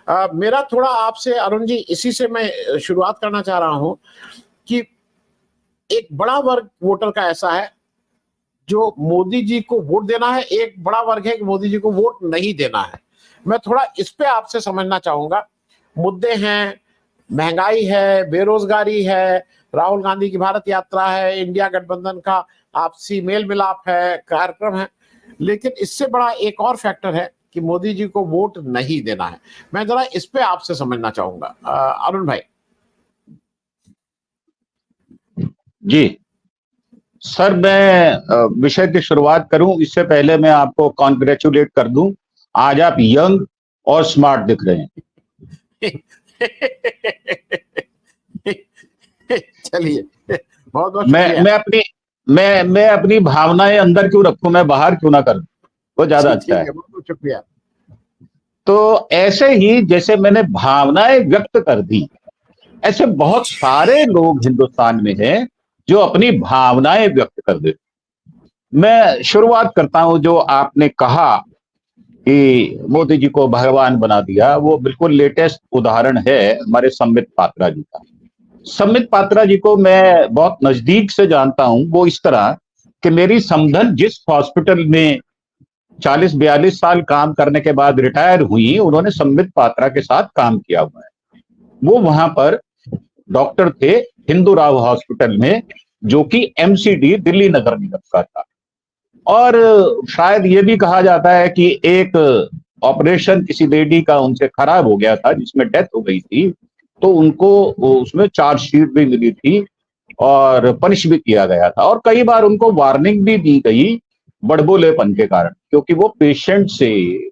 मेरा थोड़ा आपसे अरुण जी इसी से मैं शुरुआत करना चाह रहा हूं कि एक बड़ा वर्ग वोटर का ऐसा है जो मोदी जी को वोट देना है, एक बड़ा वर्ग है कि मोदी जी को वोट नहीं देना है। मैं थोड़ा इस पे आपसे समझना चाहूंगा। मुद्दे हैं, महंगाई है, बेरोजगारी है, राहुल गांधी की भारत यात्रा है, इंडिया गठबंधन का आपसी मेल मिलाप है, कार्यक्रम है, लेकिन इससे बड़ा एक और फैक्टर है कि मोदी जी को वोट नहीं देना है। मैं जरा इस पे आपसे समझना चाहूंगा अरुण भाई। जी सर, मैं विषय की शुरुआत करूं इससे पहले मैं आपको कॉन्ग्रेचुलेट कर दूं। आज आप यंग और स्मार्ट दिख रहे हैं। चलिए, बहुत बहुत शुक्रिया। मैं अपनी भावनाएं अंदर क्यों रखूं, मैं बाहर क्यों ना करूं, वो ज्यादा जी अच्छा ठीक है। है, बहुत बहुत शुक्रिया। तो ऐसे ही जैसे मैंने भावनाएं व्यक्त कर दी, ऐसे बहुत सारे लोग हिंदुस्तान में हैं जो अपनी भावनाएं व्यक्त कर देते। मैं शुरुआत करता हूं, जो आपने कहा कि मोदी जी को भगवान बना दिया, वो बिल्कुल लेटेस्ट उदाहरण है हमारे संबित पात्रा जी का। संबित पात्रा जी को मैं बहुत नजदीक से जानता हूं। वो इस तरह कि मेरी समधन जिस हॉस्पिटल में 40-42 साल काम करने के बाद रिटायर हुई, उन्होंने संबित पात्रा के साथ काम किया हुआ है। वो वहां पर डॉक्टर थे हिंदू राव हॉस्पिटल में, जो कि एमसीडी दिल्ली नगर निगम का था। और शायद ये भी कहा जाता है कि एक ऑपरेशन किसी लेडी का उनसे खराब हो गया था जिसमें डेथ हो गई थी, तो उनको उसमें चार्जशीट भी मिली थी और पनिश भी किया गया था, और कई बार उनको वार्निंग भी दी गई बड़बोलेपन के कारण, क्योंकि वो पेशेंट से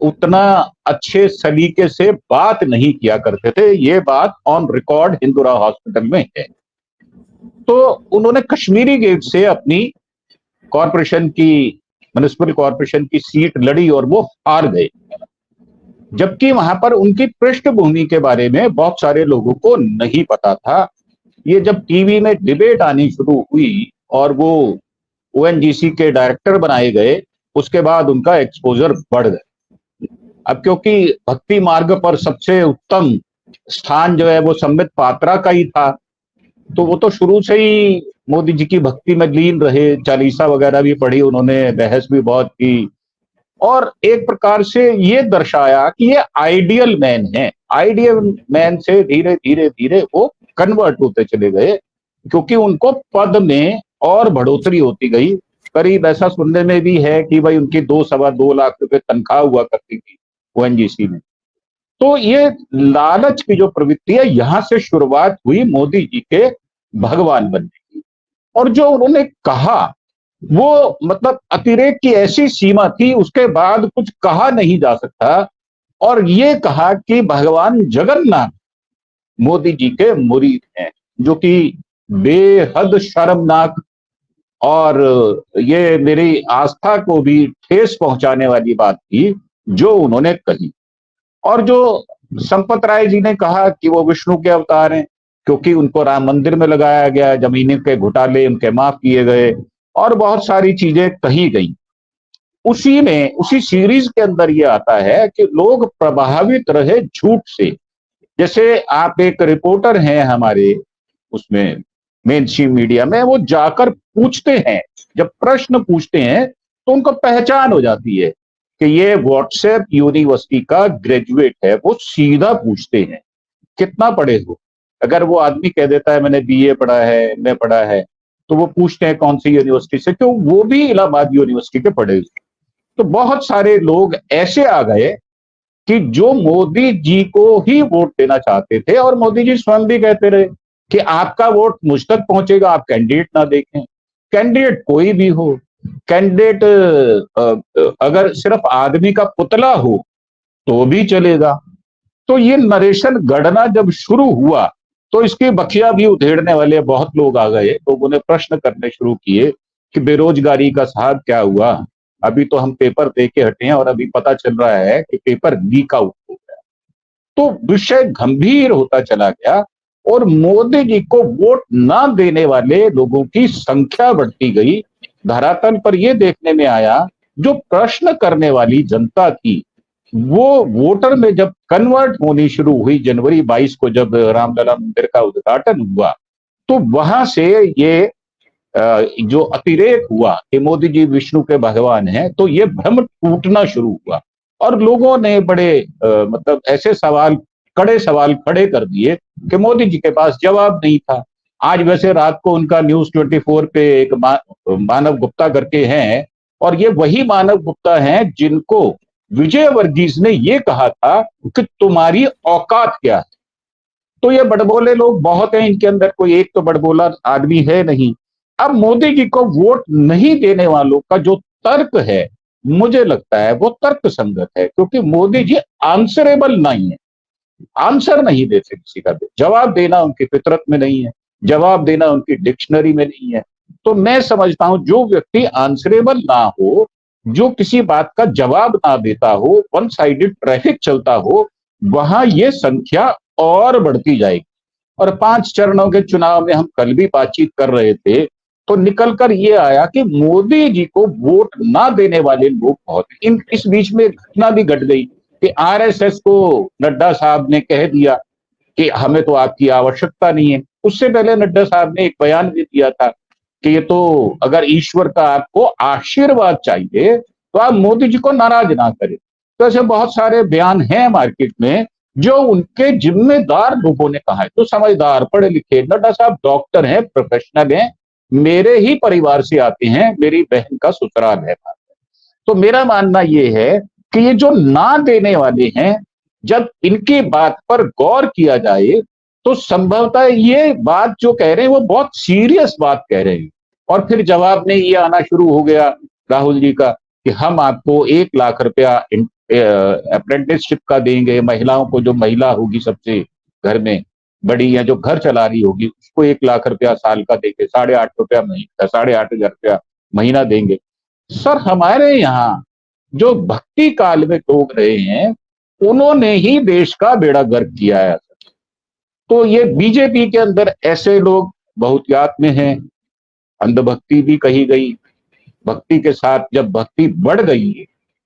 उतना अच्छे सलीके से बात नहीं किया करते थे। ये बात ऑन रिकॉर्ड हिंदूराव हॉस्पिटल में है। तो उन्होंने कश्मीरी गेट से अपनी कॉरपोरेशन की, म्युनिसिपल कॉरपोरेशन की सीट लड़ी और वो हार गए, जबकि वहां पर उनकी पृष्ठभूमि के बारे में बहुत सारे लोगों को नहीं पता था। ये जब टीवी में डिबेट आनी शुरू हुई और वो ओएनजीसी के डायरेक्टर बनाए गए, उसके बाद उनका एक्सपोजर बढ़ गया। अब क्योंकि भक्ति मार्ग पर सबसे उत्तम स्थान जो है वो संबित पात्रा का ही था, तो वो तो शुरू से ही मोदी जी की भक्ति में लीन रहे, चालीसा वगैरह भी पढ़ी उन्होंने, बहस भी बहुत की, और एक प्रकार से ये दर्शाया कि ये आइडियल मैन है। आइडियल मैन से धीरे धीरे धीरे वो कन्वर्ट होते चले गए, क्योंकि उनको पद में और बढ़ोतरी होती गई। करीब ऐसा सुनने में भी है कि भाई उनकी 2-2.25 लाख रुपए तनख्वाह हुआ करती थी ओएनजीसी में। तो ये लालच की जो प्रवृत्ति है, यहां से शुरुआत हुई मोदी जी के भगवान बनने की। और जो उन्होंने कहा वो मतलब अतिरेक की ऐसी सीमा थी, उसके बाद कुछ कहा नहीं जा सकता। और ये कहा कि भगवान जगन्नाथ मोदी जी के मुरीद हैं, जो कि बेहद शर्मनाक और ये मेरी आस्था को भी ठेस पहुंचाने वाली बात थी जो उन्होंने कही। और जो संपत राय जी ने कहा कि वो विष्णु के अवतार हैं, क्योंकि उनको राम मंदिर में लगाया गया, जमीनी के घोटाले उनके माफ किए गए, और बहुत सारी चीजें कही गई। उसी में, उसी सीरीज के अंदर ये आता है कि लोग प्रभावित रहे झूठ से। जैसे आप एक रिपोर्टर हैं हमारे उसमें मेन स्ट्रीम मीडिया में, वो जाकर पूछते हैं, जब प्रश्न पूछते हैं तो उनको पहचान हो जाती है कि ये व्हाट्सएप यूनिवर्सिटी का ग्रेजुएट है। वो सीधा पूछते हैं कितना पढ़े हो। अगर वो आदमी कह देता है मैंने बीए पढ़ा है, मैं पढ़ा है, तो वो पूछते हैं कौन सी यूनिवर्सिटी से, क्यों वो भी इलाहाबाद यूनिवर्सिटी के पढ़े। तो बहुत सारे लोग ऐसे आ गए कि जो मोदी जी को ही वोट देना चाहते थे, और मोदी जी स्वयं भी कहते रहे कि आपका वोट मुझ तक पहुंचेगा, आप कैंडिडेट ना देखें। कैंडिडेट कोई भी हो, कैंडिडेट अगर सिर्फ आदमी का पुतला हो तो भी चलेगा। तो ये नरेशन गढ़ना जब शुरू हुआ तो इसकी बखिया भी उधेड़ने वाले बहुत लोग आ गए। लोगों ने प्रश्न करने शुरू किए कि बेरोजगारी का साहब क्या हुआ, अभी तो हम पेपर दे के हटे हैं और अभी पता चल रहा है कि पेपर लीक आउट हो गया। तो विषय गंभीर होता चला गया और मोदी जी को वोट ना देने वाले लोगों की संख्या बढ़ती गई। धरातल पर यह देखने में आया जो प्रश्न करने वाली जनता थी वो वोटर में जब कन्वर्ट होनी शुरू हुई जनवरी 22 को, जब रामलला मंदिर का उद्घाटन हुआ, तो वहां से ये जो अतिरेक हुआ कि मोदी जी विष्णु के भगवान हैं, तो ये भ्रम टूटना शुरू हुआ और लोगों ने बड़े मतलब ऐसे सवाल, कड़े सवाल खड़े कर दिए कि मोदी जी के पास जवाब नहीं था। आज वैसे रात को उनका न्यूज 24 पे एक मानव गुप्ता करके हैं, और ये वही मानव गुप्ता हैं जिनको विजय वर्गीस ने ये कहा था कि तुम्हारी औकात क्या है। तो ये बड़बोले लोग बहुत हैं, इनके अंदर कोई एक तो बड़बोला आदमी है नहीं। अब मोदी जी को वोट नहीं देने वालों का जो तर्क है, मुझे लगता है वो तर्क संगत है, क्योंकि मोदी जी आंसरेबल नहीं है, आंसर नहीं देते किसी का भी, जवाब देना उनकी फितरत में नहीं है, जवाब देना उनकी डिक्शनरी में नहीं है। तो मैं समझता हूं जो व्यक्ति आंसरेबल ना हो, जो किसी बात का जवाब ना देता हो, वन साइडेड ट्रैफिक चलता हो, वहां ये संख्या और बढ़ती जाएगी। और 5 चरणों के चुनाव में हम कल भी बातचीत कर रहे थे, तो निकल कर ये आया कि मोदी जी को वोट ना देने वाले लोग बहुत हैं। इस बीच में घटना भी घट गई कि आरएसएस को नड्डा साहब ने कह दिया कि हमें तो आपकी आवश्यकता नहीं है। उससे पहले नड्डा साहब ने एक बयान भी दिया था कि ये तो, अगर ईश्वर का आपको आशीर्वाद चाहिए तो आप मोदी जी को नाराज ना करें। तो ऐसे बहुत सारे बयान हैं मार्केट में जो उनके जिम्मेदार लोगों ने कहा है, तो समझदार पढ़े लिखे। नड्डा साहब डॉक्टर हैं, प्रोफेशनल हैं, मेरे ही परिवार से आते हैं, मेरी बहन का ससुराल है। तो मेरा मानना यह है कि ये जो ना देने वाले हैं, जब इनकी बात पर गौर किया जाए तो संभवतः ये बात जो कह रहे हैं वो बहुत सीरियस बात कह रहे हैं। और फिर जवाब में ये आना शुरू हो गया राहुल जी का कि हम आपको 1 लाख रुपया अप्रेंटिसशिप का देंगे, महिलाओं को, जो महिला होगी सबसे घर में बड़ी या जो घर चला रही होगी उसको 1 लाख रुपया साल का देंगे, 8,500 रुपया महीना, 8,500 रुपया महीना देंगे। सर हमारे यहाँ जो भक्ति काल में लोग रहे हैं उन्होंने ही देश का बेड़ा गर्क किया है। तो ये बीजेपी के अंदर ऐसे लोग बहुतायत में हैं। अंधभक्ति भी कही गई, भक्ति के साथ जब भक्ति बढ़ गई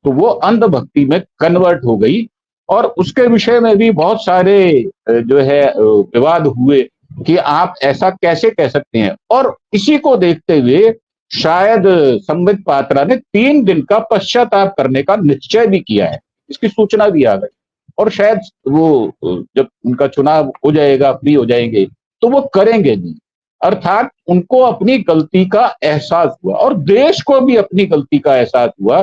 तो वो अंधभक्ति में कन्वर्ट हो गई, और उसके विषय में भी बहुत सारे जो है विवाद हुए कि आप ऐसा कैसे कह सकते हैं। और इसी को देखते हुए शायद संबित पात्रा ने 3 दिन का पश्चाताप करने का निश्चय भी किया है, इसकी सूचना भी आ गई। और शायद वो जब उनका चुनाव हो जाएगा, फ्री हो जाएंगे, तो वो करेंगे भी। अर्थात उनको अपनी गलती का एहसास हुआ और देश को भी अपनी गलती का एहसास हुआ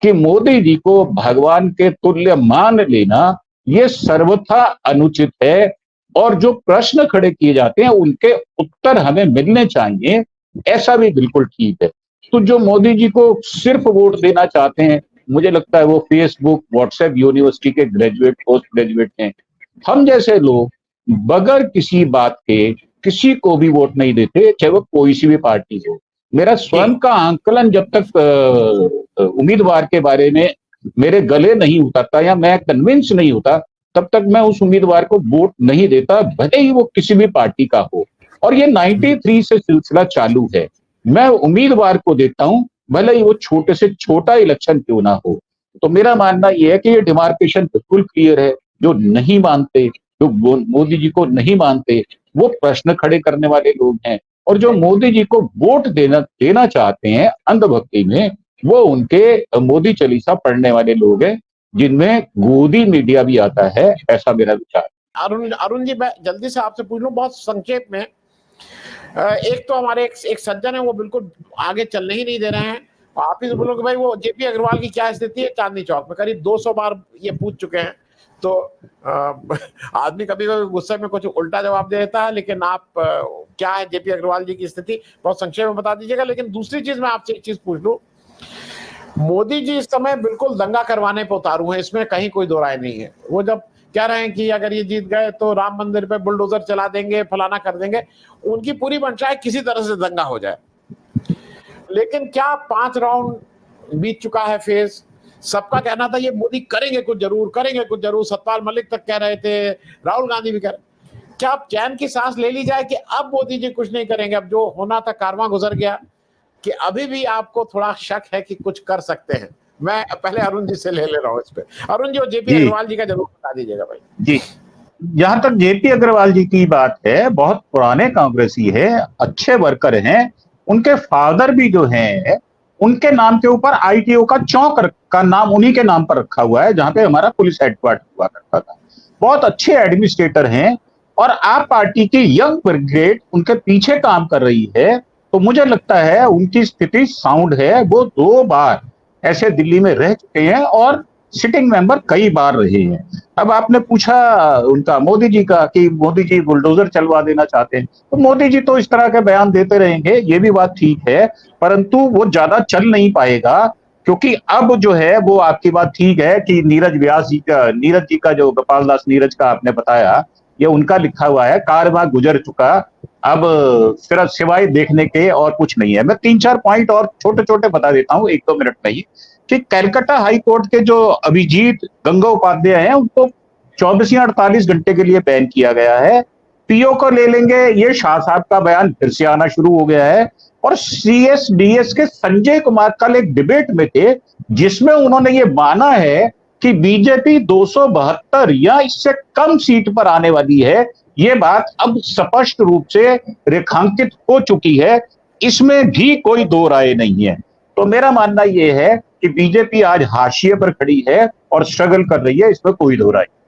कि मोदी जी को भगवान के तुल्य मान लेना ये सर्वथा अनुचित है, और जो प्रश्न खड़े किए जाते हैं उनके उत्तर हमें मिलने चाहिए, ऐसा भी बिल्कुल ठीक है। तो जो मोदी जी को सिर्फ वोट देना चाहते हैं, मुझे लगता है वो फेसबुक, व्हाट्सएप यूनिवर्सिटी के ग्रेजुएट, पोस्ट ग्रेजुएट हैं। हम जैसे लोग बगैर किसी बात के किसी को भी वोट नहीं देते, चाहे वो कोई सी भी पार्टी हो। मेरा स्वयं का आंकलन जब तक उम्मीदवार के बारे में मेरे गले नहीं उतरता या मैं कन्विंस नहीं होता, तब तक मैं उस उम्मीदवार को वोट नहीं देता, भले ही वो किसी भी पार्टी का हो। और ये 93 से सिलसिला चालू है। मैं उम्मीदवार को देता हूं, भले ही वो छोटे से छोटा इलेक्शन क्यों ना हो। तो मेरा मानना यह है कि ये डिमार्केशन बिल्कुल क्लियर है। जो नहीं मानते, जो मोदी जी को नहीं मानते, वो प्रश्न खड़े करने वाले लोग हैं, और जो मोदी जी को वोट देना चाहते हैं अंधभक्ति में, वो उनके मोदी चालीसा पढ़ने वाले लोग हैं, जिनमें गोदी मीडिया भी आता है, ऐसा मेरा विचार। अरुण जी, मैं जल्दी से आपसे पूछ लूं बहुत संक्षेप में। एक तो हमारे एक सज्जन है, वो बिल्कुल आगे चलने ही नहीं दे रहे हैं। आप ही से बोलो कि भाई वो जेपी अग्रवाल की क्या स्थिति है चांदनी चौक में, करीब 200 बार ये पूछ चुके हैं। तो आदमी कभी कभी गुस्से में कुछ उल्टा जवाब दे देता है, लेकिन आप क्या है जेपी अग्रवाल जी की स्थिति, बहुत संक्षेप में बता दीजिएगा। लेकिन दूसरी चीज मैं आपसे एक चीज पूछ लूं, मोदी जी इस समय बिल्कुल दंगा करवाने पर उतारू हैं, इसमें कहीं कोई दो राय नहीं है। वो जब कह रहे हैं कि अगर ये जीत गए तो राम मंदिर पे बुलडोजर चला देंगे, फलाना कर देंगे, उनकी पूरी मंशा है किसी तरह से दंगा हो जाए। लेकिन क्या 5 राउंड बीत चुका है फेज, सबका कहना था ये मोदी करेंगे कुछ जरूर, करेंगे कुछ जरूर, सतपाल मलिक तक कह रहे थे, राहुल गांधी भी कह रहे। क्या अब चैन की सांस ले ली जाए कि अब मोदी जी कुछ नहीं करेंगे, अब जो होना था कारवां गुजर गया, कि अभी भी आपको थोड़ा शक है कि कुछ कर सकते हैं? मैं पहले अरुण जी से ले रहा हूँ इस पे। अरुण जी और जेपी जी अग्रवाल जी का जरूर बता दीजिएगा भाई। जी, जहां तक जेपी अग्रवाल जी की बात है, बहुत पुराने कांग्रेसी है, अच्छे वर्कर हैं। उनके फादर भी जो हैं, उनके नाम के ऊपर आईटीओ का चौक का नाम उन्हीं के नाम पर रखा हुआ है, जहां पे हमारा पुलिस हेडक्वार्टर हुआ करता था। बहुत अच्छे एडमिनिस्ट्रेटर हैं, और आप पार्टी की यंग ब्रिगेड उनके पीछे काम कर रही है। तो मुझे लगता है उनकी स्थिति साउंड है। वो 2 बार ऐसे दिल्ली में रह चुके हैं और सिटिंग मेंबर कई बार रहे हैं। अब आपने पूछा उनका मोदी जी का कि मोदी जी बुलडोजर चलवा देना चाहते हैं, तो मोदी जी तो इस तरह के बयान देते रहेंगे, ये भी बात ठीक है, परंतु वो ज्यादा चल नहीं पाएगा। क्योंकि अब जो है वो आपकी बात ठीक है कि नीरज जी का जो गोपाल दास नीरज का आपने बताया, ये उनका लिखा हुआ है, कार वहां गुजर चुका। अब सिर्फ सिवाय देखने के और कुछ नहीं है। मैं 3-4 पॉइंट और छोटे छोटे बता देता हूं 1-2 मिनट में ही, कि कलकत्ता हाई कोर्ट के जो अभिजीत गंगोपाध्याय हैं, उनको 24 या 48 घंटे के लिए बैन किया गया है। पीओ को ले लेंगे, ये शाह साहब का बयान फिर से आना शुरू हो गया है। और सीएसडीएस के संजय कुमार कल एक डिबेट में थे, जिसमें उन्होंने ये माना है कि बीजेपी 272 या इससे कम सीट पर आने वाली है। ये बात अब स्पष्ट रूप से रेखांकित हो चुकी है, इसमें भी कोई दो राय नहीं है। तो मेरा मानना यह है कि बीजेपी आज हाशिए पर खड़ी है और स्ट्रगल कर रही है, इसमें कोई दो राय नहीं।